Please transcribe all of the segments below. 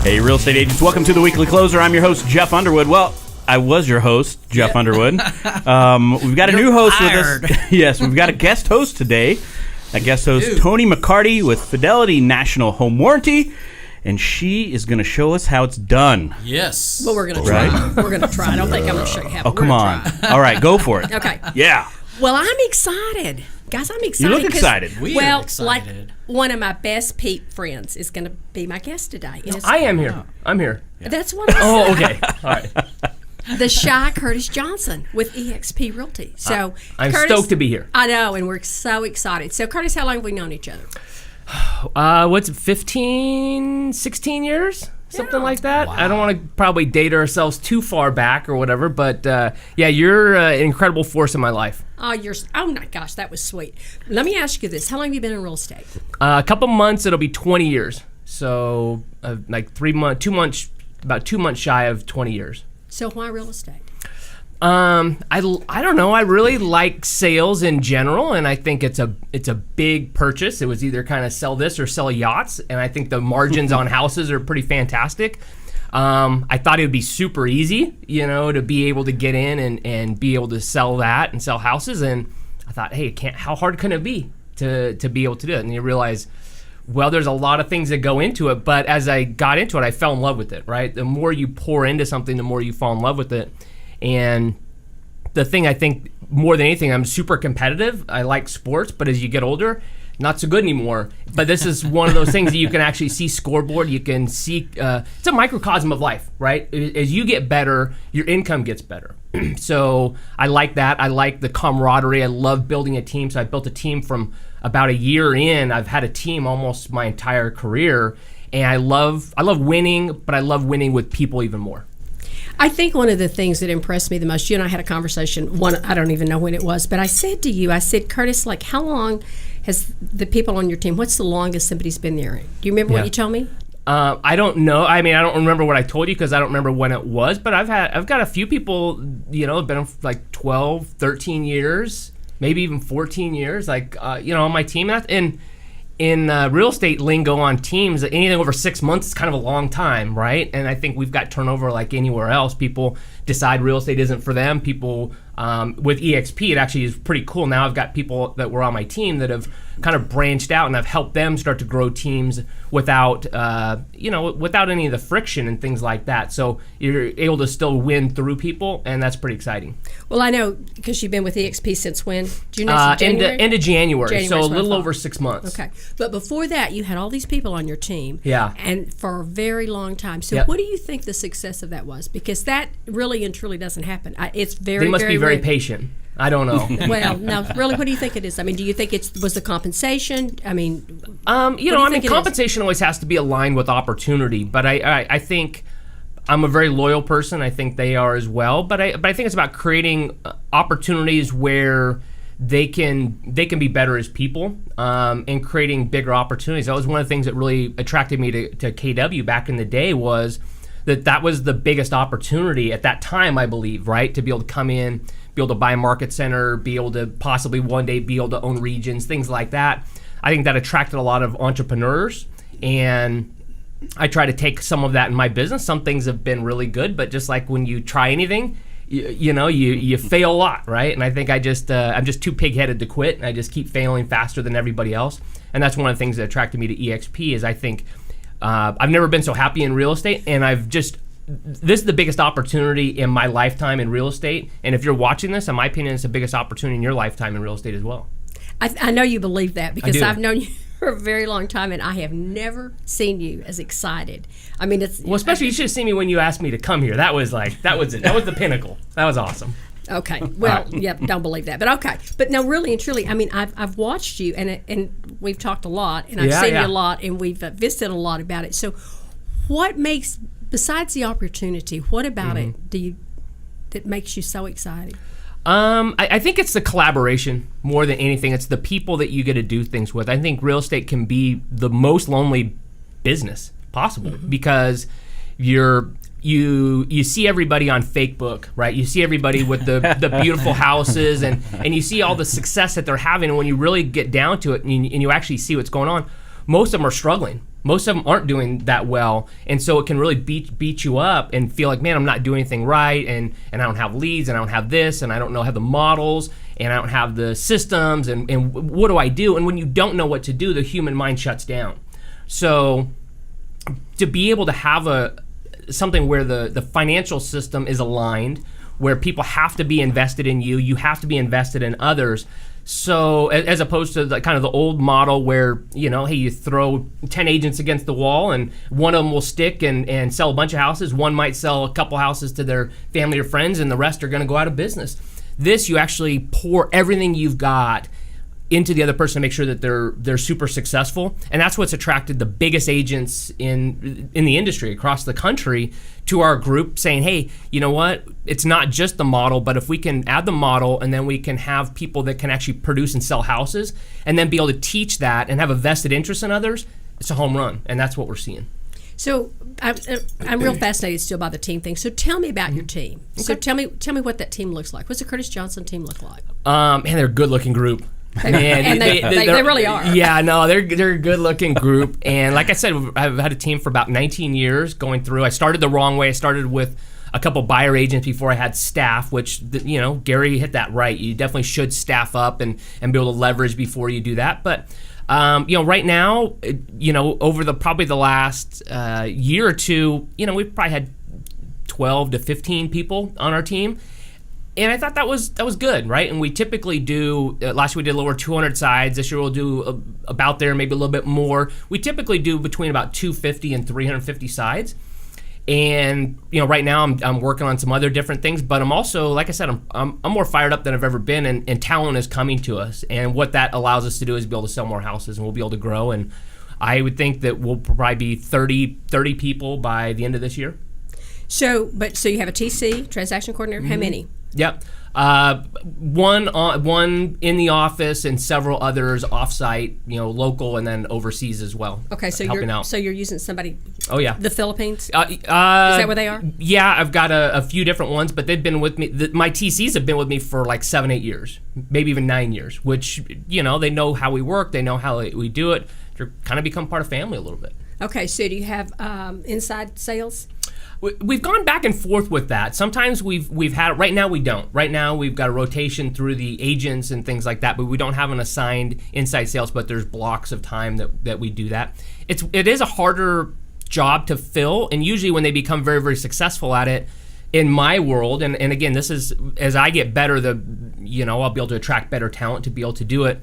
Hey, real estate agents, welcome to the Weekly Closer. I'm your host, Jeff Underwood. Well, I was your host, Jeff Underwood. We've got a new host with us. Yes, we've got a guest host today. A guest host, Toni McCarty with Fidelity National Home Warranty. And she is going to show us how it's done. Yes. Well, we're going to try. Right? We're going to try. I don't think I'm going to show you how. Oh, come on. All right, go for it. Okay. Yeah. Well, I'm excited. Guys, I'm excited. You look excited. We Well, are excited. like one of my best Pete friends is going to be my guest today. And I am here. I'm here. That's what I Oh, said. okay. All right. The shy Curtis Johnson with EXP Realty. So I'm Curtis, stoked to be here. I know, and we're so excited. So, Curtis, how long have we known each other? What's it, 15, 16 years? Something like that. Wow. I don't want to probably date ourselves too far back or whatever, but yeah, you're an incredible force in my life. Oh my gosh, that was sweet. Let me ask you this: how long have you been in real estate? A couple months, it'll be 20 years. So like 3 months, 2 months, about 2 months shy of 20 years. So why real estate? I don't know. I really like sales in general, and I think it's a big purchase. It was either kind of sell this or sell yachts, and I think the margins on houses are pretty fantastic. I thought it would be super easy, to be able to get in and be able to sell that and sell houses. And I thought, hey, how hard can it be to be able to do it? And you realize, well, there's a lot of things that go into it. But as I got into it, I fell in love with it, right? The more you pour into something, the more you fall in love with it. And the thing I think more than anything, I'm super competitive. I like sports, but as you get older, not so good anymore. But this is one of those things that you can actually see scoreboard. You can see, it's a microcosm of life, right? As you get better, your income gets better. So I like that. I like the camaraderie. I love building a team. So I built a team from about a year in. I've had a team almost my entire career. And I love winning, but I love winning with people even more. I think one of the things that impressed me the most, you and I had a conversation, I don't even know when it was, but I said to you, Curtis, like, how long has the people on your team, what's the longest somebody's been there? Do you remember what you told me? I don't know. I mean, I don't remember what I told you because I don't remember when it was, but I've got a few people, have been like 12, 13 years, maybe even 14 years, like, on my team. And in real estate lingo on teams, anything over 6 months is kind of a long time, right? And I think we've got turnover like anywhere else. People decide real estate isn't for them. People, with EXP, it actually is pretty cool. Now I've got people that were on my team that have kind of branched out, and I've helped them start to grow teams without any of the friction and things like that. So you're able to still win through people, and that's pretty exciting. Well, I know because you've been with EXP since when? January? End of January, so a little over over 6 months. Okay. But before that, you had all these people on your team. Yeah. And for a very long time. So what do you think the success of that was? Because that really and truly doesn't happen. It's very, They must be very rare. patient. I don't know. Well, no, really, what do you think it is? I mean, do you think was the compensation? I mean, compensation always has to be aligned with opportunity. But I think I'm a very loyal person. I think they are as well. But I think it's about creating opportunities where they can be better as people, and creating bigger opportunities. That was one of the things that really attracted me to KW back in the day, was that was the biggest opportunity at that time, I believe, right? To be able to come in, be able to buy a market center, be able to possibly one day be able to own regions, things like that. I think that attracted a lot of entrepreneurs, and I try to take some of that in my business. Some things have been really good, but just like when you try anything, you fail a lot, right? And I think I'm just too pig-headed to quit, and I just keep failing faster than everybody else. And that's one of the things that attracted me to EXP is I think I've never been so happy in real estate, and this is the biggest opportunity in my lifetime in real estate. And if you're watching this, in my opinion, it's the biggest opportunity in your lifetime in real estate as well. I know you believe that because I do. I've known you for a very long time, and I have never seen you as excited. I mean, especially you should have seen me when you asked me to come here. That was it. That was the pinnacle. That was awesome. Okay. Well, yeah, don't believe that, but okay. But no, really and truly, I mean, I've watched you, and we've talked a lot, and I've seen you a lot, and we've visited a lot about it. So, what makes, besides the opportunity, what about it that makes you so excited? I think it's the collaboration more than anything. It's the people that you get to do things with. I think real estate can be the most lonely business possible because you see everybody on Facebook, right? You see everybody with the beautiful houses and you see all the success that they're having. And when you really get down to it and you actually see what's going on, most of them are struggling, Most of them aren't doing that well, and so it can really beat you up and feel like, man, I'm not doing anything right, and I don't have leads, and I don't have this, and I don't have the models, and I don't have the systems, and what do I do? And when you don't know what to do, the human mind shuts down. So to be able to have something where the financial system is aligned, where people have to be invested in you, you have to be invested in others. So as opposed to the kind of the old model where, hey, you throw 10 agents against the wall and one of them will stick and sell a bunch of houses. One might sell a couple houses to their family or friends, and the rest are going to go out of business. This, you actually pour everything you've got into the other person to make sure that they're super successful, and that's what's attracted the biggest agents in the industry across the country to our group, saying, hey, you know what, it's not just the model, but if we can add the model and then we can have people that can actually produce and sell houses and then be able to teach that and have a vested interest in others, it's a home run, and that's what we're seeing. So I'm real fascinated still by the team thing. So tell me about your team. Okay. So tell me what that team looks like. What's the Curtis Johnson team look like? Man, they're a good-looking group. And they really are. Yeah, no, they're a good-looking group. And like I said, I've had a team for about 19 years going through. I started the wrong way. I started with a couple buyer agents before I had staff, which, Gary hit that right. You definitely should staff up and be able to leverage before you do that. But right now, over probably the last year or two, we've probably had 12 to 15 people on our team. And I thought that was good, right? And we typically do, last year we did a little over 200 sides. This year we'll do about there, maybe a little bit more. We typically do between about 250 and 350 sides. And, right now I'm working on some other different things, but I'm also, like I said, I'm more fired up than I've ever been, and talent is coming to us. And what that allows us to do is be able to sell more houses, and we'll be able to grow. And I would think that we'll probably be 30 people by the end of this year. So you have a TC, transaction coordinator. How many? Yep. One in the office and several others offsite, local and then overseas as well. Okay, so you're using somebody. Oh yeah. The Philippines. Is that where they are? Yeah, I've got a few different ones, but they've been with me. My TCs have been with me for like 7-8 years, maybe even 9 years. Which they know how we work, they know how we do it. They're kind of become part of family a little bit. Okay, so do you have inside sales? We've gone back and forth with that. Sometimes we've had, right now we don't. Right now we've got a rotation through the agents and things like that, but we don't have an assigned inside sales, but there's blocks of time that we do that. It is a harder job to fill, and usually when they become very, very successful at it, in my world, and again, this is, as I get better, I'll be able to attract better talent to be able to do it.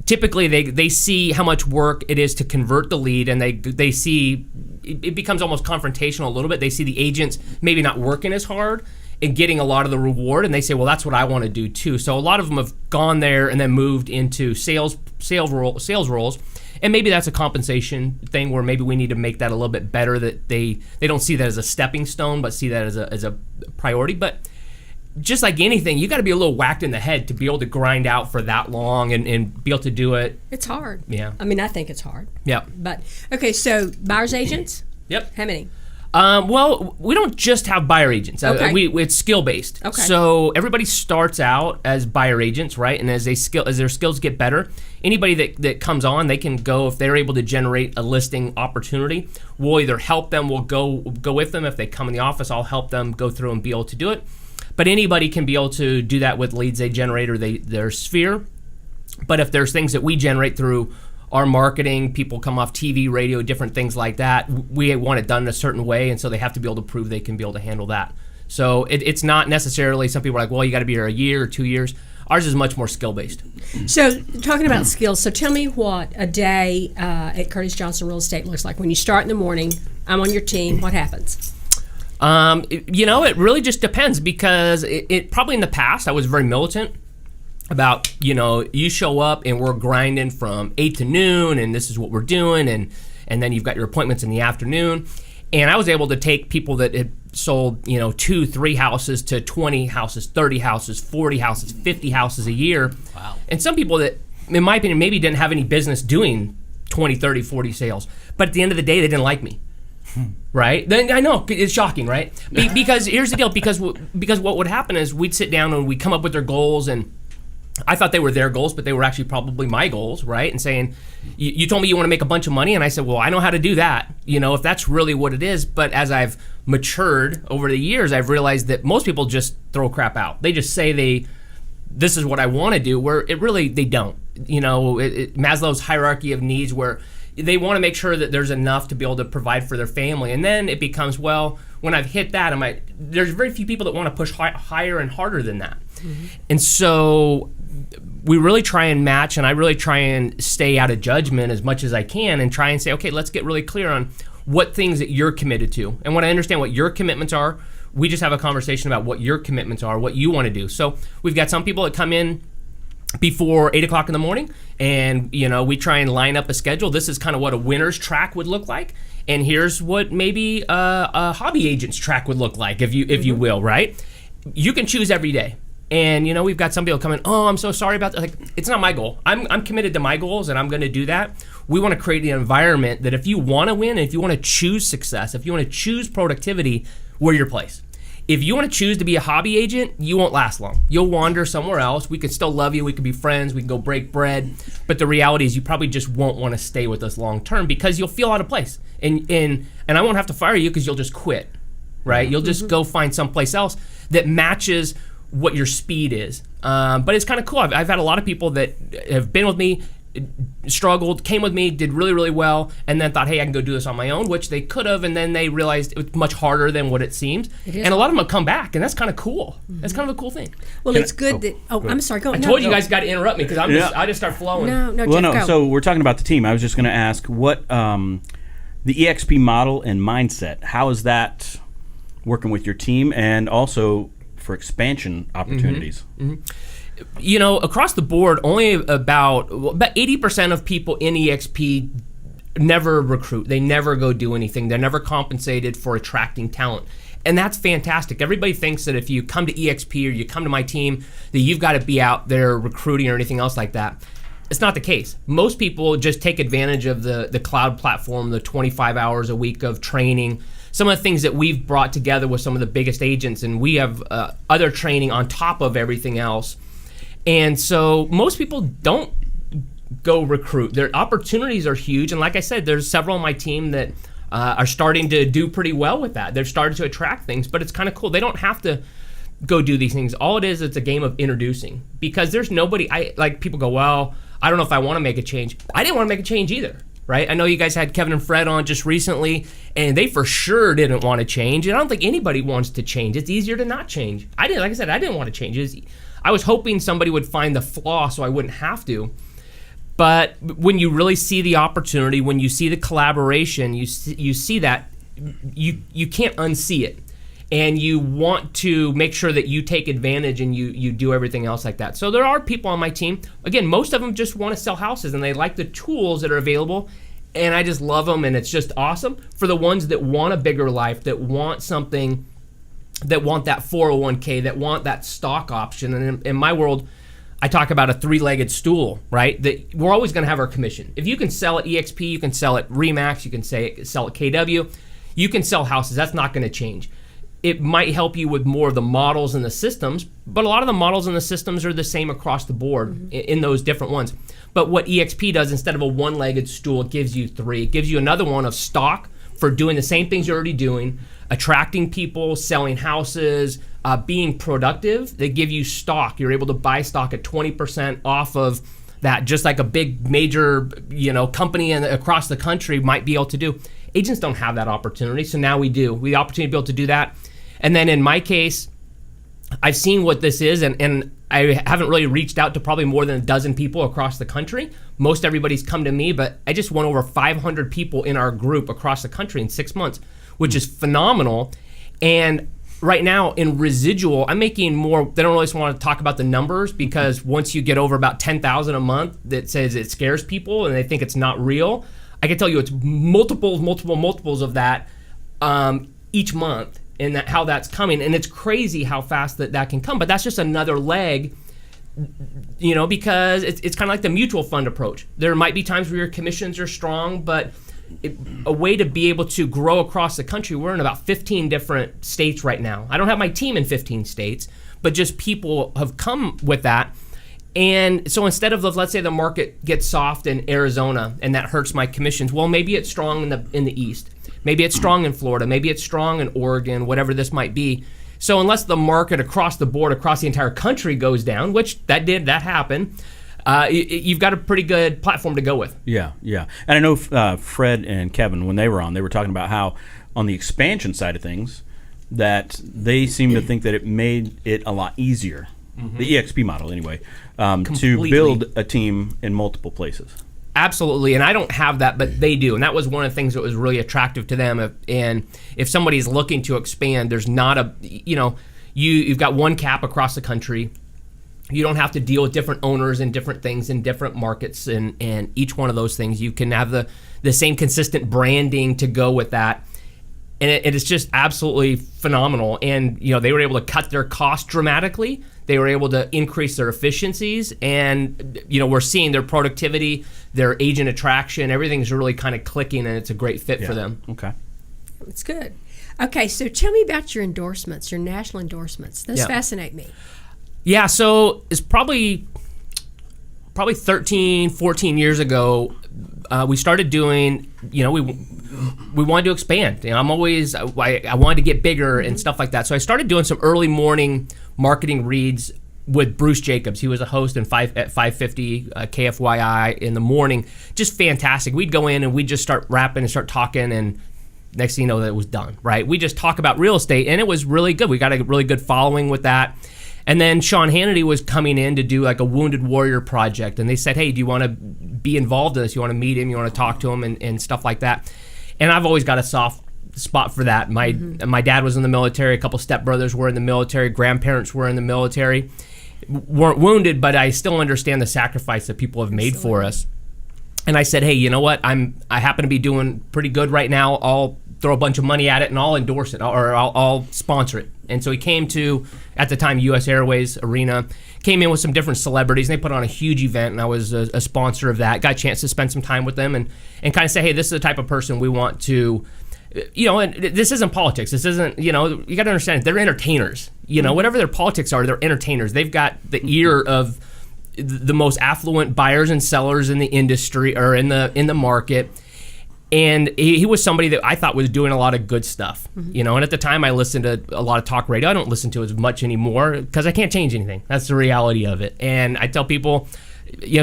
Typically, they see how much work it is to convert the lead, and they see it becomes almost confrontational a little bit. They see the agents maybe not working as hard and getting a lot of the reward, and they say, well, that's what I want to do too. So a lot of them have gone there and then moved into sales roles, and maybe that's a compensation thing where maybe we need to make that a little bit better, that they don't see that as a stepping stone, but see that as a priority. But just like anything, you got to be a little whacked in the head to be able to grind out for that long and be able to do it. It's hard. Yeah. I mean, I think it's hard. Yeah. But, okay, so buyer's agents? Yep. How many? Well, we don't just have buyer agents. Okay. It's skill-based. Okay. So everybody starts out as buyer agents, right? And as their skills get better, anybody that comes on, they can go, if they're able to generate a listing opportunity, we'll either help them, we'll go with them. If they come in the office, I'll help them go through and be able to do it. But anybody can be able to do that with leads they generate or their sphere. But if there's things that we generate through our marketing, people come off TV, radio, different things like that, we want it done a certain way, and so they have to be able to prove they can be able to handle that. So it's not necessarily, some people are like, well, you got to be here a year or 2 years. Ours is much more skill-based. So talking about skills, so tell me what a day at Curtis Johnson Real Estate looks like. When you start in the morning, I'm on your team, what happens? It really just depends, because it probably in the past I was very militant about, you show up and we're grinding from 8 to noon and this is what we're doing, and then you've got your appointments in the afternoon. And I was able to take people that had sold, 2-3 houses to 20 houses, 30 houses, 40 houses, 50 houses a year. Wow. And some people that, in my opinion, maybe didn't have any business doing 20, 30, 40 sales. But at the end of the day, they didn't like me. Right? Then I know it's shocking, right? Because here's the deal. Because what would happen is we'd sit down and we'd come up with their goals, and I thought they were their goals, but they were actually probably my goals, right? And saying, you told me you want to make a bunch of money, and I said, well, I know how to do that, if that's really what it is. But as I've matured over the years, I've realized that most people just throw crap out. They just say this is what I want to do, where they don't. Maslow's hierarchy of needs, where they want to make sure that there's enough to be able to provide for their family. And then it becomes, well, when I've hit that, there's very few people that want to push higher and harder than that. Mm-hmm. And so we really try and match, and I really try and stay out of judgment as much as I can and try and say, okay, let's get really clear on what things that you're committed to. And when I understand what your commitments are, we just have a conversation about what your commitments are, what you want to do. So we've got some people that come in before 8 o'clock in the morning, and we try and line up a schedule. This is kind of what a winner's track would look like, and here's what maybe a hobby agent's track would look like, if you will, right? You can choose every day. And we've got some people come in, oh, I'm so sorry about that. Like, it's not my goal. I'm committed to my goals, and I'm going to do that. We want to create an environment that if you want to win, and if you want to choose success, if you want to choose productivity, we're your place. If you want to choose to be a hobby agent, you won't last long. You'll wander somewhere else. We can still love you. We can be friends. We can go break bread. But the reality is you probably just won't want to stay with us long term because you'll feel out of place. And I won't have to fire you because you'll just quit, right? You'll just go find someplace else that matches what your speed is. But it's kind of cool. I've had a lot of people that have been with me, struggled, came with me, did really, really well, and then thought, hey, I can go do this on my own, which they could have, and then they realized it was much harder than what it seems. And a lot of them have come back, and that's kind of cool. Mm-hmm. That's kind of a cool thing. Well, it's good that... I'm sorry, go on. I told you guys got to interrupt me because I just start flowing. No. So we're talking about the team. I was just going to ask what the EXP model and mindset, how is that working with your team and also for expansion opportunities? Mm-hmm. Mm-hmm. Across the board, only about 80% of people in EXP never recruit. They never go do anything. They're never compensated for attracting talent. And that's fantastic. Everybody thinks that if you come to EXP or you come to my team, that you've got to be out there recruiting or anything else like that. It's not the case. Most people just take advantage of the cloud platform, the 25 hours a week of training, some of the things that we've brought together with some of the biggest agents, and we have other training on top of everything else. And so most people don't go recruit. Their opportunities are huge. And like I said, there's several on my team that are starting to do pretty well with that. They're starting to attract things, but it's kind of cool. They don't have to go do these things. All it is, it's a game of introducing, because there's nobody, people go, well, I don't know if I want to make a change. I didn't want to make a change either, right? I know you guys had Kevin and Fred on just recently, and they for sure didn't want to change. And I don't think anybody wants to change. It's easier to not change. I didn't want to change. I was hoping somebody would find the flaw so I wouldn't have to. But when you really see the opportunity, when you see the collaboration, you see that, you can't unsee it. And you want to make sure that you take advantage and you do everything else like that. So there are people on my team, again, most of them just want to sell houses and they like the tools that are available, and I just love them, and it's just awesome. For the ones that want a bigger life, that want something, that want that 401k, that want that stock option. And in my world, I talk about a three-legged stool, right? That we're always going to have our commission. If you can sell at EXP, you can sell at Remax, you can sell at KW, you can sell houses. That's not going to change. It might help you with more of the models and the systems, but a lot of the models and the systems are the same across the board in those different ones. But what EXP does, instead of a one-legged stool, it gives you three. It gives you another one of stock for doing the same things you're already doing, attracting people, selling houses, being productive. They give you stock. You're able to buy stock at 20% off of that, just like a big major company across the country might be able to do. Agents don't have that opportunity, so now we do. We have the opportunity to be able to do that. And then in my case, I've seen what this is, and I haven't really reached out to probably more than a dozen people across the country. Most everybody's come to me, but I just won over 500 people in our group across the country in 6 months, which is phenomenal. And right now in residual, I'm making more. They don't always want to talk about the numbers, because once you get over about 10,000 a month, that says it scares people and they think it's not real. I can tell you it's multiples of that each month, and how that's coming. And it's crazy how fast that can come. But that's just another leg, because it's kind of like the mutual fund approach. There might be times where your commissions are strong, but a way to be able to grow across the country. We're in about 15 different states right now. I don't have my team in 15 states, but just people have come with that. And so instead of, let's say the market gets soft in Arizona and that hurts my commissions, well, maybe it's strong in the East. Maybe it's strong in Florida. Maybe it's strong in Oregon, whatever this might be. So unless the market across the board, across the entire country goes down, which that happened, you've got a pretty good platform to go with. Yeah. And I know Fred and Kevin, when they were on, they were talking about how on the expansion side of things, that they seem to think that it made it a lot easier, the EXP model anyway, to build a team in multiple places. Absolutely, and I don't have that, but they do, and that was one of the things that was really attractive to them. And if somebody's looking to expand, there's not you've got one cap across the country. You don't have to deal with different owners and different things in different markets, and each one of those things you can have the same consistent branding to go with that. And it's just absolutely phenomenal. And they were able to cut their costs dramatically. They were able to increase their efficiencies, and we're seeing their productivity, their agent attraction, everything's really kind of clicking, and it's a great fit for them. Okay. It's good. Okay, so tell me about your endorsements, your national endorsements. Those fascinate me. Yeah, so it's probably 13, 14 years ago, we started doing, we wanted to expand. I wanted to get bigger and stuff like that. So I started doing some early morning marketing reads with Bruce Jacobs. He was a host at 550 KFYI in the morning. Just fantastic. We'd go in and we'd just start rapping and start talking, and next thing you know, that it was done, right? We just talk about real estate, and it was really good. We got a really good following with that. And then Sean Hannity was coming in to do like a Wounded Warrior project, and they said, hey, do you want to be involved in this? You want to meet him? You want to talk to him and stuff like that? And I've always got a soft spot for that. My dad was in the military. A couple stepbrothers were in the military. Grandparents were in the military. Weren't wounded, but I still understand the sacrifice that people have made for us. And I said, hey, you know what? I happen to be doing pretty good right now. I'll throw a bunch of money at it and I'll endorse it, or I'll sponsor it. And so he came to, at the time, U.S. Airways Arena, came in with some different celebrities, and they put on a huge event, and I was a sponsor of that. Got a chance to spend some time with them and kind of say, hey, this is the type of person we want to, and this isn't politics. This isn't, you got to understand, they're entertainers. Whatever their politics are, they're entertainers. They've got the ear of the most affluent buyers and sellers in the industry, or in the market. And he was somebody that I thought was doing a lot of good stuff, and at the time I listened to a lot of talk radio. I don't listen to as much anymore because I can't change anything. That's the reality of it. And I tell people,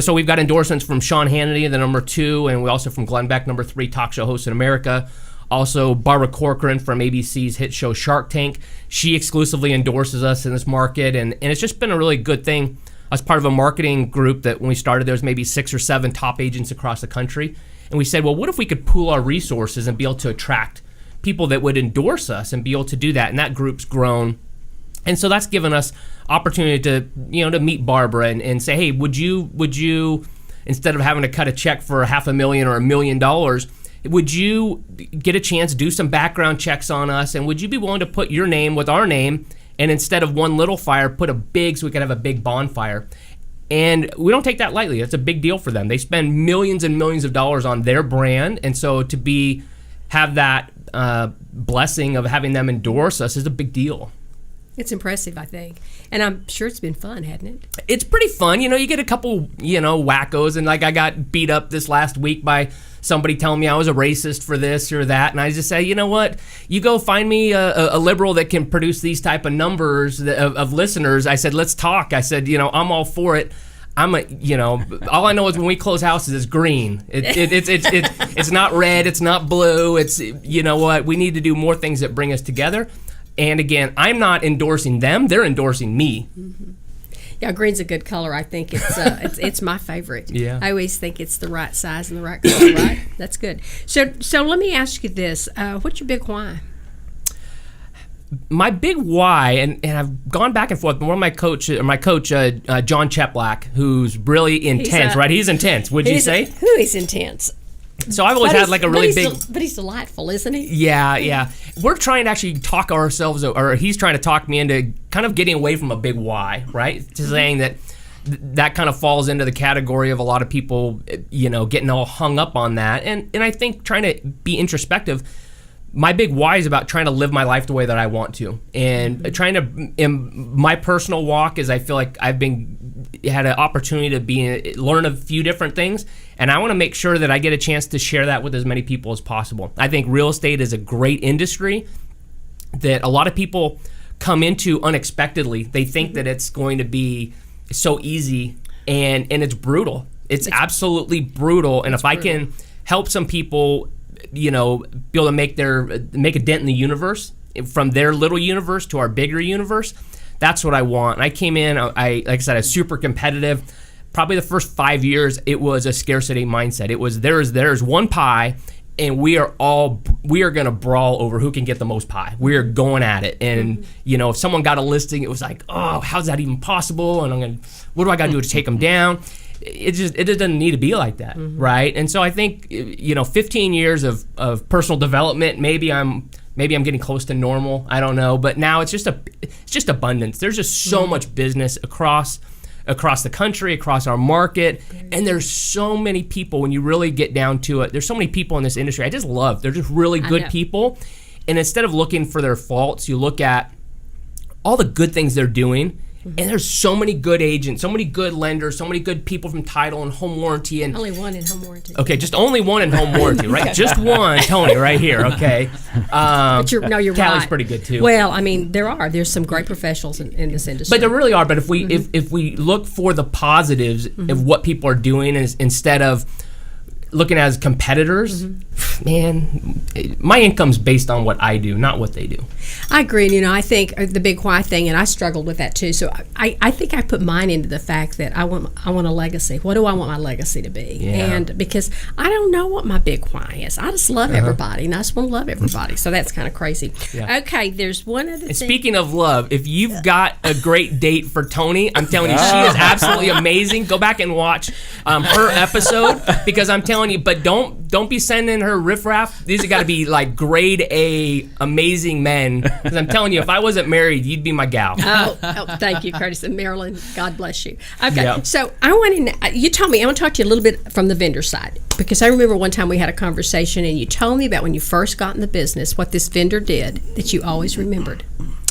so we've got endorsements from Sean Hannity, the number 2, and we also from Glenn Beck, number 3 talk show host in America. Also Barbara Corcoran from ABC's hit show Shark Tank. She exclusively endorses us in this market, and it's just been a really good thing. I was part of a marketing group that when we started, there was maybe 6 or 7 top agents across the country. And we said, well, what if we could pool our resources and be able to attract people that would endorse us and be able to do that? And that group's grown. And so that's given us opportunity to, to meet Barbara and say, hey, would you, instead of having to cut a check for $500,000 or $1 million, would you get a chance to do some background checks on us? And would you be willing to put your name with our name, and instead of one little fire, put a big, so we could have a big bonfire? And we don't take that lightly. It's a big deal for them. They spend millions and millions of dollars on their brand, and so to have that blessing of having them endorse us is a big deal. It's impressive, I think. And I'm sure it's been fun, hasn't it? It's pretty fun. You get a couple, wackos, and like I got beat up this last week by somebody telling me I was a racist for this or that, and I just say, you know what? You go find me a liberal that can produce these type of numbers of listeners. I said, let's talk. I said, I'm all for it. All I know is when we close houses, it's green. It's not red. It's not blue. It's, what? We need to do more things that bring us together. And again, I'm not endorsing them; they're endorsing me. Mm-hmm. Yeah, green's a good color. I think it's my favorite. Yeah. I always think it's the right size and the right color. Right? That's good. So let me ask you this: what's your big why? My big why, and I've gone back and forth. But one of my coach, John Cheplack, who's really intense, right? He's intense. Would you say? He's intense. So I've always had like a really big... But he's delightful, isn't he? Yeah. We're trying to actually talk ourselves, or he's trying to talk me into kind of getting away from a big why, right? To saying that kind of falls into the category of a lot of people, getting all hung up on that. And I think trying to be introspective, my big why is about trying to live my life the way that I want to, and trying to, in my personal walk is I feel like I've had an opportunity to learn a few different things, and I want to make sure that I get a chance to share that with as many people as possible. I think real estate is a great industry that a lot of people come into unexpectedly. They think that it's going to be so easy, and it's brutal. It's absolutely brutal. And if I can help some people, be able to make a dent in the universe, from their little universe to our bigger universe, that's what I want. And I came in, like I said, I was super competitive. Probably the first 5 years, it was a scarcity mindset. It was there's one pie, and we are going to brawl over who can get the most pie. We are going at it. And, if someone got a listing, it was like, oh, how's that even possible? And what do I got to do to take them down? It just doesn't need to be like that, right? And so I think, 15 years of personal development, maybe I'm getting close to normal. I don't know. But now it's just abundance. There's just so much business across the country, across our market, and there's so many people. When you really get down to it, there's so many people in this industry I just love. They're just really good people, and instead of looking for their faults, you look at all the good things they're doing. And there's so many good agents, so many good lenders, so many good people from title and home warranty. And only one in home warranty. Okay, just only one in home warranty, right? Just one, Tony, right here. Okay. But you're Callie's right. pretty good too. Well, I mean, there's some great professionals in this industry. But there really are. But if we if we look for the positives of what people are doing, instead of looking as competitors, man, my income's based on what I do, not what they do. I agree. And, I think the big why thing, and I struggled with that too. So I think I put mine into the fact that I want a legacy. What do I want my legacy to be? Yeah. And because I don't know what my big why is. I just love everybody, and I just want to love everybody. So that's kind of crazy. Yeah. Okay, there's one other thing. Speaking of love, if you've got a great date for Toni, I'm telling you, she is absolutely amazing. Go back and watch her episode, because I'm telling you, but don't be sending her riffraff. These have got to be like grade A amazing men, because I'm telling you, if I wasn't married, you'd be my gal. Oh, thank you, Curtis and Marilyn. God bless you. Okay, so I went in. You told me, I want to talk to you a little bit from the vendor side, because I remember one time we had a conversation, and you told me about when you first got in the business, what this vendor did that you always remembered.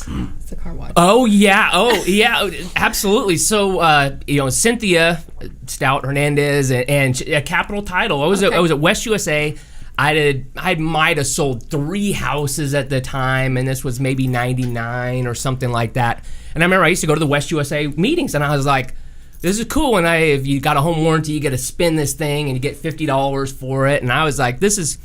It's the car wash. Oh yeah, absolutely. So Cynthia Stout Hernandez and Capital Title. I was at West USA. I might have sold 3 houses at the time, and this was maybe 99 or something like that. And I remember I used to go to the West USA meetings, and I was like, this is cool. And if you got a home warranty, you get to spin this thing, and you get $50 for it. And I was like, this is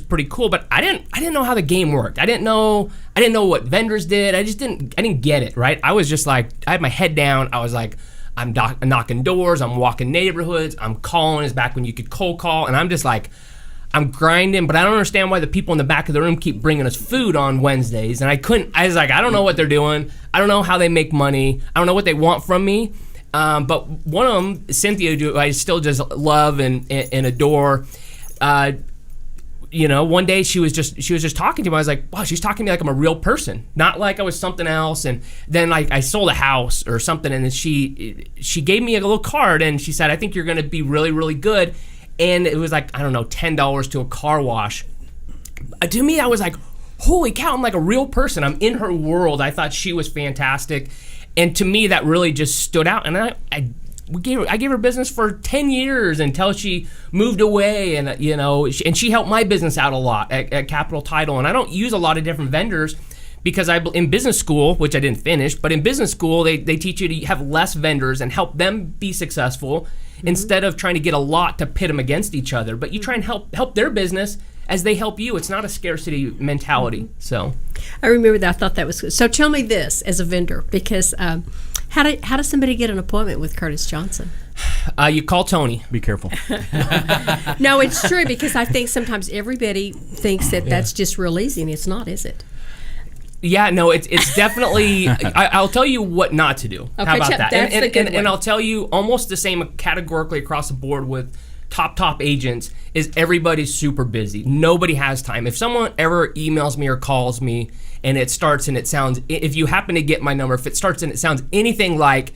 pretty cool. But I didn't know how the game worked. I didn't know what vendors did. I didn't get it, right? I was just like, I had my head down. I was like, I'm knocking doors, I'm walking neighborhoods, I'm calling. It's back when you could cold call, and I'm just like, I'm grinding, but I don't understand why the people in the back of the room keep bringing us food on Wednesdays. And I was like, I don't know what they're doing. I don't know how they make money. I don't know what they want from me. But one of them, Cynthia, I still just love and adore. One day she was just talking to me. I was like, wow, she's talking to me like I'm a real person, not like I was something else. And then I sold a house or something, and then she gave me a little card, and she said, I think you're going to be really, really good. And it was like, I don't know, $10 to a car wash. To me, I was like, holy cow, I'm like a real person. I'm in her world. I thought she was fantastic. And to me, that really just stood out. And I gave her business for 10 years until she moved away, and and she helped my business out a lot at Capital Title. And I don't use a lot of different vendors, because in business school, which I didn't finish, but in business school they teach you to have less vendors and help them be successful, instead of trying to get a lot to pit them against each other. But you try and help their business as they help you. It's not a scarcity mentality. So I remember that. I thought that was good. So tell me this as a vendor, because how does somebody get an appointment with Curtis Johnson? You call Toni. Be careful. No, it's true, because I think sometimes everybody thinks that that's just real easy, and it's not, is it? Yeah, no, it's definitely. I'll tell you what not to do. Okay, how about that? That's a good one. And I'll tell you almost the same categorically across the board with top agents is everybody's super busy. Nobody has time. If someone ever emails me or calls me and it starts and it sounds, if you happen to get my number, if it starts and it sounds anything like,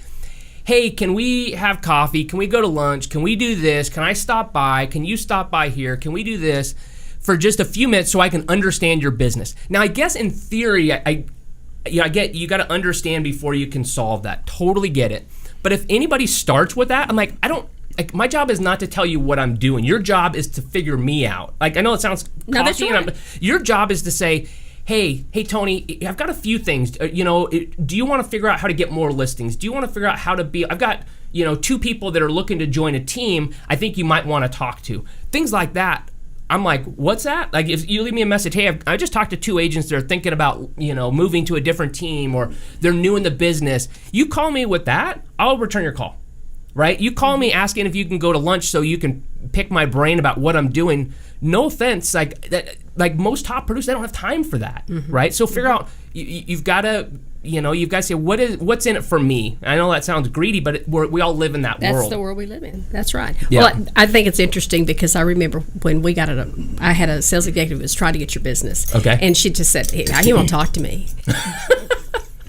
hey, can we have coffee? Can we go to lunch? Can we do this? Can I stop by? Can you stop by here? Can we do this? for just a few minutes so I can understand your business. Now, I guess in theory, I get you got to understand before you can solve that. Totally get it. But if anybody starts with that, I'm like, my job is not to tell you what I'm doing. Your job is to figure me out. Like, I know it sounds cocky. No, that's right. Your job is to say, hey, Tony, I've got a few things. Do you want to figure out how to get more listings? Do you want to figure out how to be? I've got 2 people that are looking to join a team. I think you might want to talk to. Things like that. I'm like, what's that? Like, if you leave me a message, hey, I just talked to 2 agents that are thinking about, moving to a different team, or they're new in the business. You call me with that, I'll return your call, right? You call me asking if you can go to lunch so you can pick my brain about what I'm doing. No offense, like most top producers, they don't have time for that, right? So figure out, you've got to, you've got to say, what's in it for me? I know that sounds greedy, but we all live in that world. That's the world we live in. That's right. Yeah. Well, I think it's interesting because I remember when we got I had a sales executive who was trying to get your business. Okay. And she just said, he won't talk to me.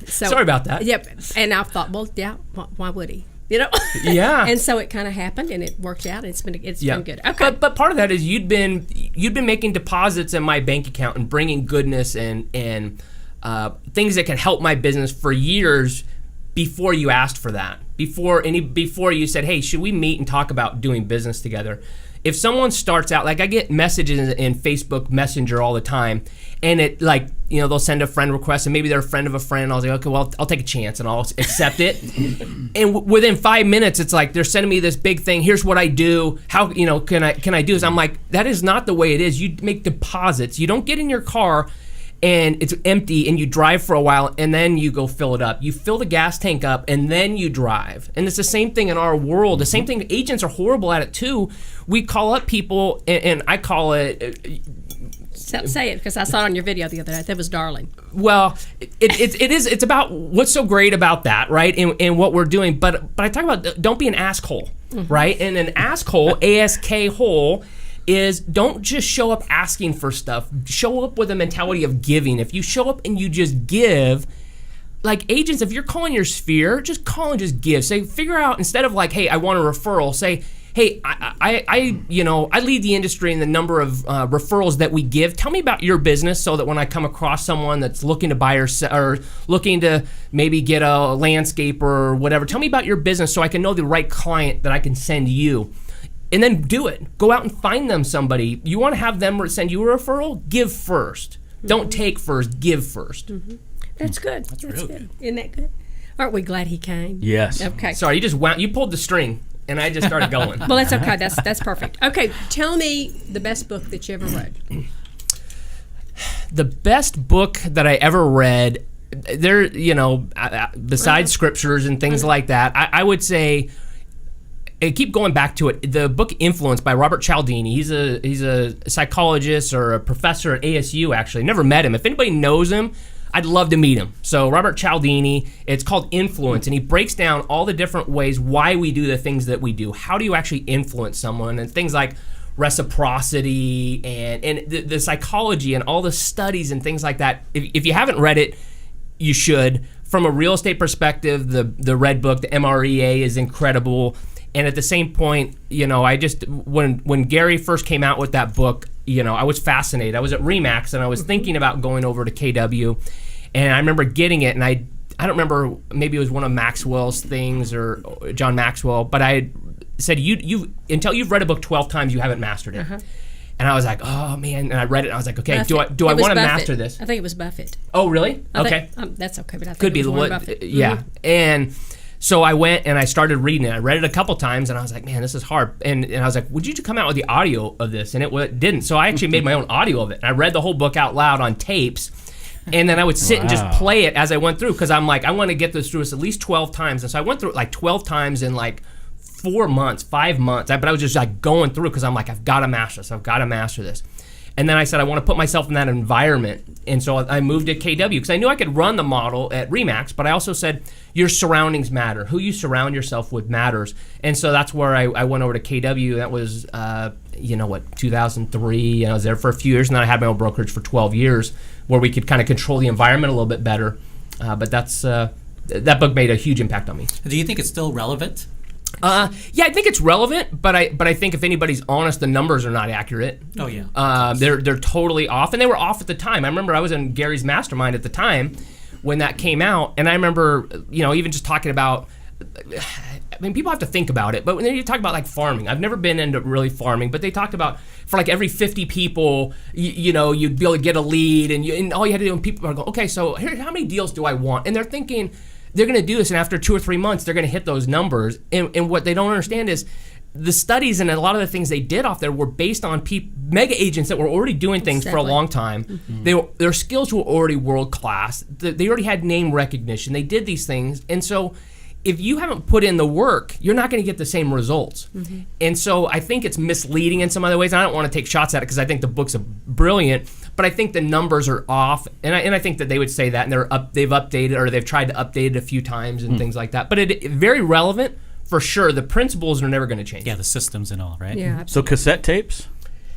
So, sorry about that. Yep. And I thought, well, yeah, why would he? Yeah. And so it kind of happened, and it worked out. It's been good. Okay. But part of that is you'd been making deposits in my bank account and bringing goodness and things that can help my business for years before you asked for that. Before you said, hey, should we meet and talk about doing business together? If someone starts out, like I get messages in Facebook Messenger all the time, and it they'll send a friend request, and maybe they're a friend of a friend. I was like, okay, well, I'll take a chance and I'll accept it. And within 5 minutes, it's like they're sending me this big thing. Here's what I do. How can I do this? I'm like, that is not the way it is. You make deposits. You don't get in your car and it's empty and you drive for a while and then you go fill it up. You fill the gas tank up and then you drive. And it's the same thing in our world. The same thing, agents are horrible at it too. We call up people and I call it... Say it, because I saw it on your video the other day. That was darling. Well, it's about what's so great about that, right? And what we're doing. But I talk about don't be an asshole, right? And an asshole, A-S-K hole, is don't just show up asking for stuff. Show up with a mentality of giving. If you show up and you just give, like agents, if you're calling your sphere, just call and just give. Say, figure out, instead of like, hey, I want a referral, say, hey, I lead the industry in the number of referrals that we give. Tell me about your business so that when I come across someone that's looking to buy or looking to maybe get a landscaper or whatever, tell me about your business so I can know the right client that I can send you. And then do it. Go out and find them somebody. You want to have them send you a referral? Give first. Don't take first. Give first. That's good. That's really good. Isn't that good? Aren't we glad he came? Yes. Okay. Sorry, you pulled the string. And I just started going. Well, that's okay. That's perfect. Okay, tell me the best book that you ever read. The best book that I ever read, besides scriptures and things like that, I would say, I keep going back to it, the book Influence by Robert Cialdini. He's a psychologist or a professor at ASU, actually. Never met him. If anybody knows him, I'd love to meet him. So Robert Cialdini, it's called Influence, and he breaks down all the different ways why we do the things that we do. How do you actually influence someone? And things like reciprocity and the psychology and all the studies and things like that. If you haven't read it, you should. From a real estate perspective, the Red Book, the MREA is incredible. And at the same point, when Gary first came out with that book, I was fascinated. I was at RE/MAX and I was thinking about going over to KW, and I remember getting it, and I don't remember, maybe it was one of Maxwell's things or John Maxwell, but I said, you until you've read a book 12 times, you haven't mastered it. And I was like, oh man, and I read it and I was like, okay, Buffett. do I want to master this? I think it was Buffett. Oh, really? Okay. That's okay, but I think could it was be Warren Buffett. Yeah. And so I went and I started reading it. I read it a couple times and I was like, man, this is hard. And I was like, would you come out with the audio of this? And it didn't. So I actually made my own audio of it. And I read the whole book out loud on tapes. And then I would sit and just play it as I went through, because I'm like, I want to get this through at least 12 times. And so I went through it like 12 times in like 5 months. But I was just like going through because I'm like, I've got to master this. And then I said, I want to put myself in that environment. And so I moved to KW because I knew I could run the model at RE/MAX, but I also said, your surroundings matter. Who you surround yourself with matters. And so that's where I went over to KW. That was, 2003. And I was there for a few years, and then I had my own brokerage for 12 years where we could kind of control the environment a little bit better. But that book made a huge impact on me. Do you think it's still relevant? Yeah, I think it's relevant, but I think if anybody's honest, the numbers are not accurate. Oh yeah. They're totally off, and they were off at the time. I remember I was in Gary's mastermind at the time when that came out, and I remember even just talking about. I mean, people have to think about it, but when you talk about like farming, I've never been into really farming, but they talked about for like every 50 people, you'd be able to get a lead, and all you had to do, and people are going, okay, so here, how many deals do I want? And they're thinking they're going to do this, and after 2 or 3 months, they're going to hit those numbers. And what they don't understand is the studies and a lot of the things they did off there were based on mega agents that were already doing things for a long time. Mm-hmm. Their skills were already world class. They already had name recognition. They did these things, and so if you haven't put in the work, you're not going to get the same results. Mm-hmm. And so I think it's misleading in some other ways. I don't want to take shots at it because I think the book's brilliant, but I think the numbers are off. And I think that they would say that, and they've updated, or they've tried to update it a few times and things like that. But it very relevant for sure. The principles are never going to change. Yeah, the systems and all, right? Yeah. So cassette tapes?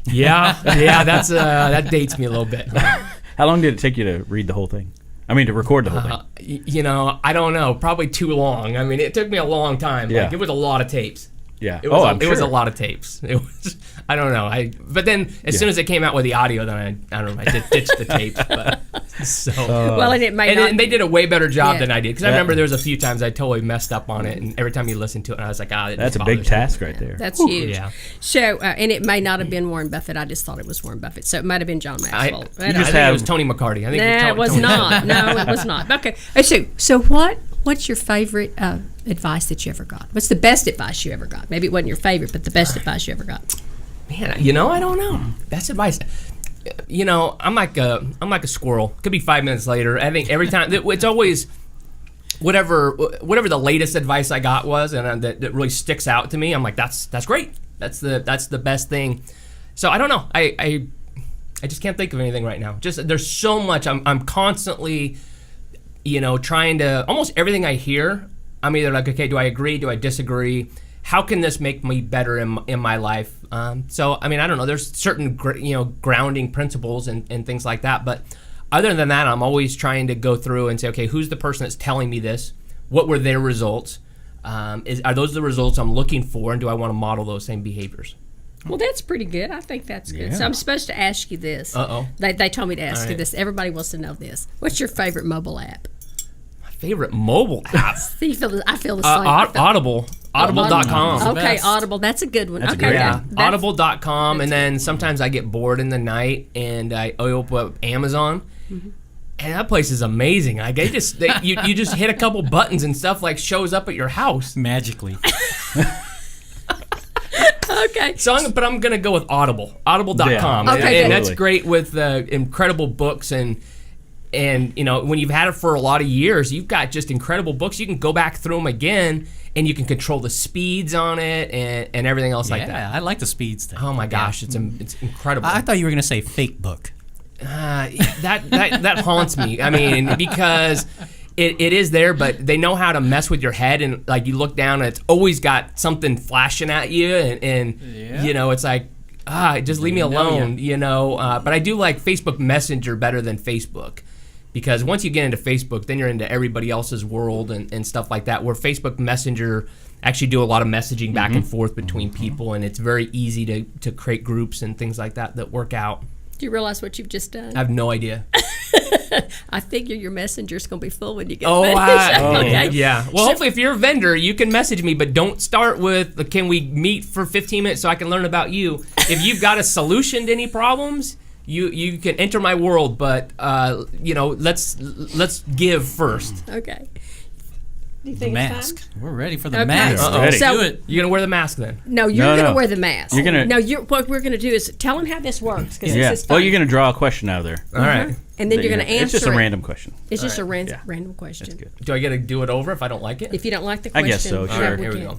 Yeah, that's that dates me a little bit. How long did it take you to read the whole thing? I mean, to record the whole thing. I don't know. Probably too long. I mean, it took me a long time. Yeah. Like, it was a lot of tapes. Yeah. It was, I'm sure. It was a lot of tapes. It was. I don't know. But then as soon as it came out with the audio, then I don't know. I ditched the tapes. But so. Well, and it may not. And they did a way better job than I did, because I remember there was a few times I totally messed up on it, and every time you listen to it, I was like, that's a big task right there. That's huge. Yeah. So, and it may not have been Warren Buffett. I just thought it was Warren Buffett. So it might have been John Maxwell. I think it was Toni McCarty. I think it was not. No, it was not. Okay. So what's your favorite advice that you ever got? What's the best advice you ever got? Maybe it wasn't your favorite, but the best advice you ever got. Man, I don't know. Best advice. I'm like a squirrel. Could be 5 minutes later. I think every time it's always whatever the latest advice I got was, and that really sticks out to me. I'm like, that's great. That's the best thing. So I don't know. I just can't think of anything right now. Just there's so much. I'm constantly, trying to, almost everything I hear, I'm either like, okay, do I agree? Do I disagree? How can this make me better in my life? So, I mean, I don't know. There's certain, grounding principles and things like that. But other than that, I'm always trying to go through and say, okay, who's the person that's telling me this? What were their results? Are those the results I'm looking for? And do I want to model those same behaviors? Well, that's pretty good. I think that's good. Yeah. So I'm supposed to ask you this. Uh-oh. They told me to ask you this. Everybody wants to know this. What's your favorite mobile app? My favorite mobile app? See, I feel the same. Audible. Audible.com. Okay, Audible. That's a good one. That's okay, yeah. Audible.com, and then sometimes I get bored in the night and I open up Amazon. Mm-hmm. And that place is amazing. Like you just hit a couple buttons and stuff like shows up at your house magically. Okay. But I'm gonna go with Audible. Audible.com. Yeah. Okay, and that's great with incredible books and when you've had it for a lot of years, you've got just incredible books. You can go back through them again, and you can control the speeds on it and everything else like that. Yeah, I like the speeds thing. Oh my gosh, it's incredible. I thought you were gonna say fake book. That haunts me. I mean, because it is there, but they know how to mess with your head, and like you look down and it's always got something flashing at you, and it's like, just leave me alone, But I do like Facebook Messenger better than Facebook, because once you get into Facebook, then you're into everybody else's world and stuff like that, where Facebook Messenger actually do a lot of messaging back and forth between people, and it's very easy to create groups and things like that work out. Do you realize what you've just done? I have no idea. I figure your messenger's going to be full when you get okay. Yeah. Well, hopefully if you're a vendor, you can message me, but don't start with, can we meet for 15 minutes so I can learn about you? If you've got a solution to any problems, you can enter my world, but let's give first. Okay. Do you the think mask. It's time? We're ready for the mask. Ready. So, do it. You're gonna wear the mask then? No, you're gonna wear the mask. You're gonna. No, what we're gonna do is tell them how this works. This is fun. Well, you're gonna draw a question out of there. All right. And then you're gonna answer. It's just a random question. It's just a random question. That's good. Do I get to do it over if I don't like it? If you don't like the question, I guess so. Sure. All right, here we go.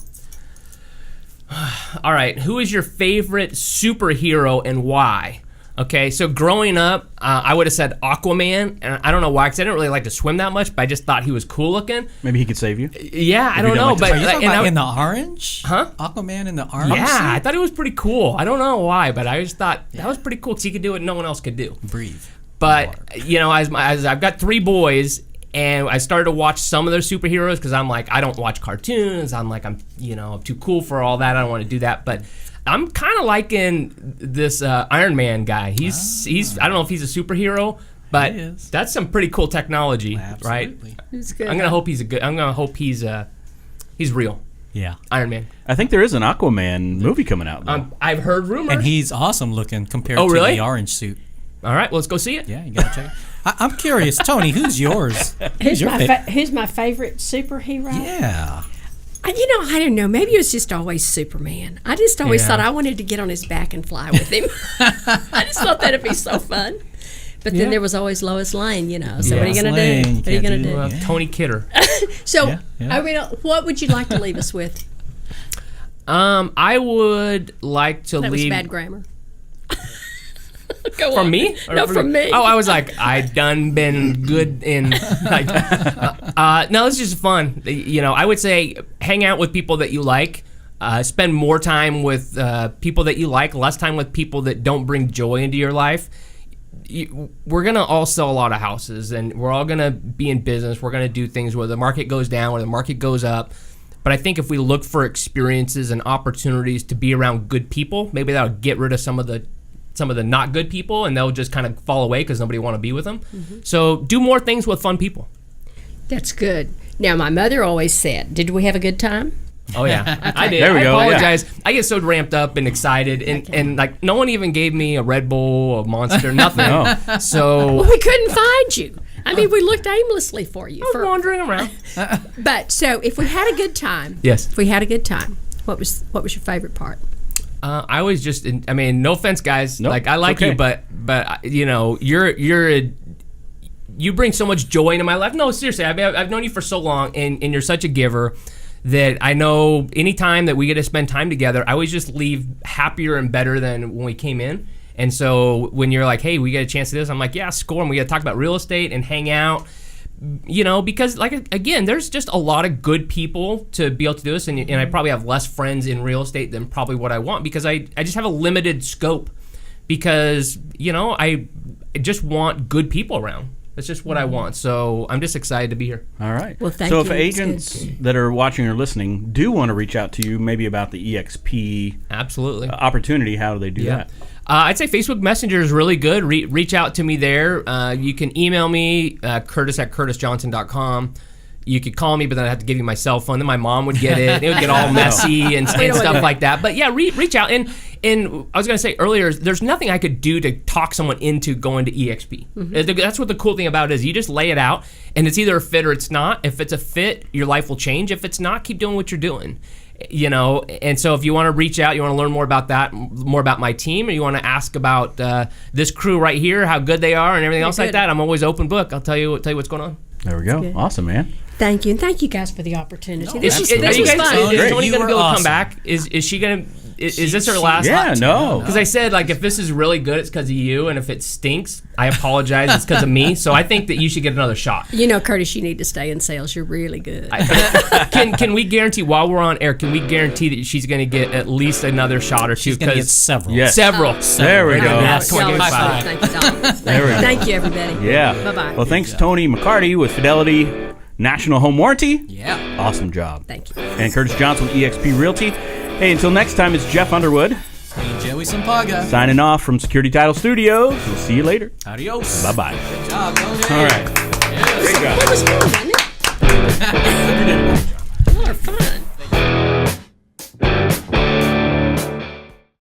All right. Who is your favorite superhero and why? Okay, so growing up, I would have said Aquaman, and I don't know why, because I didn't really like to swim that much, but I just thought he was cool looking. Maybe he could save you. Yeah, I don't know, but are you talking about in the orange? Huh? Aquaman in the orange? Yeah, suit? I thought it was pretty cool. I don't know why, but I just thought that was pretty cool because he could do what no one else could do. Breathe. But as I've got 3 boys, And I started to watch some of their superheroes because I'm like, I don't watch cartoons. I'm too cool for all that. I don't want to do that. But I'm kind of liking this Iron Man guy. He's I don't know if he's a superhero, but that's some pretty cool technology, right? It's good. I'm gonna hope he's real. Yeah. Iron Man. I think there is an Aquaman movie coming out, though. I've heard rumors. And he's awesome looking compared Oh, to really? the orange suit. All right, well, let's go see it. Yeah, you gotta check it. I'm curious, Tony, who's yours? Who's my favorite superhero? Yeah. I don't know. Maybe it was just always Superman. I just always thought I wanted to get on his back and fly with him. I just thought that'd be so fun. But then there was always Lois Lane, So what are you going to do? What are you going to do? Tony Kidder. So, what would you like to leave us with? I would like to That leave. was bad grammar. Go From on. me? No, from me. Oh, I was like, I done been good in. Like, no, it's just fun. I would say hang out with people that you like. Spend more time with people that you like, less time with people that don't bring joy into your life. We're going to all sell a lot of houses, and we're all going to be in business. We're going to do things where the market goes down, where the market goes up. But I think if we look for experiences and opportunities to be around good people, maybe that'll get rid of some of the not good people, and they'll just kind of fall away because nobody want to be with them. Mm-hmm. So do more things with fun people. That's good. Now, my mother always said, did we have a good time? Oh, yeah. Okay. I did. There we go, I apologize. I get so ramped up and excited, and like no one even gave me a Red Bull, a Monster, nothing. No. So Well, we couldn't find you. I mean, we looked aimlessly for you. I was wandering around. But so if we had a good time, Yes. If we had a good time, what was your favorite part? I was just, no offense, guys. Nope, like I like okay. you, but you bring so much joy into my life. No, seriously, I've known you for so long, and you're such a giver that I know anytime that we get to spend time together, I always just leave happier and better than when we came in. And so when you're like, hey, we get a chance to do this, I'm like, yeah, score, and we got to talk about real estate and hang out. Because again, there's just a lot of good people to be able to do this, and I probably have less friends in real estate than probably what I want because I just have a limited scope because I just want good people around. That's just what I want. So I'm just excited to be here. All right. Well, thank so you. if agents that are watching or listening do want to reach out to you, maybe about the EXP Absolutely. Opportunity, how do they do that? I'd say Facebook Messenger is really good. Reach out to me there. You can email me, curtis@curtisjohnson.com. You could call me, but then I'd have to give you my cell phone. Then my mom would get it. It would get all messy and stuff like that. But yeah, reach out. And I was going to say earlier, there's nothing I could do to talk someone into going to EXP. Mm-hmm. That's what the cool thing about it is. You just lay it out, and it's either a fit or it's not. If it's a fit, your life will change. If it's not, keep doing what you're doing. And so if you want to reach out, you want to learn more about that, more about my team, or you want to ask about this crew right here, how good they are and everything else like that, I'm always open book. I'll tell you what's going on. There we go. Awesome, man. Thank you, and thank you guys for the opportunity. This was Is fun. Toni going to be able to come back? Is she going to? Is this her last? Yeah, no. Because I said, like, if this is really good, it's because of you, and if it stinks, I apologize, it's because of me. So I think that you should get another shot. Curtis, you need to stay in sales. You're really good. Can we guarantee, while we're on air, can we guarantee that she's going to get at least another shot or two? She's going to get several. Yes. Several. There we go. Yes. Come on, give me five. Thank you, Donald. There we go. Thank you, everybody. Yeah. Bye-bye. Well, thanks, Toni McCarty with Fidelity National Home Warranty. Yeah. Awesome job. Thank you. And Curtis Johnson with EXP Realty. Hey, until next time, it's Jeff Underwood And Joey Sampaga. signing off from Security Title Studios. We'll see you later. Adios. Bye-bye. Good job, Tony. All right. Great job. It was fun, wasn't it? You did.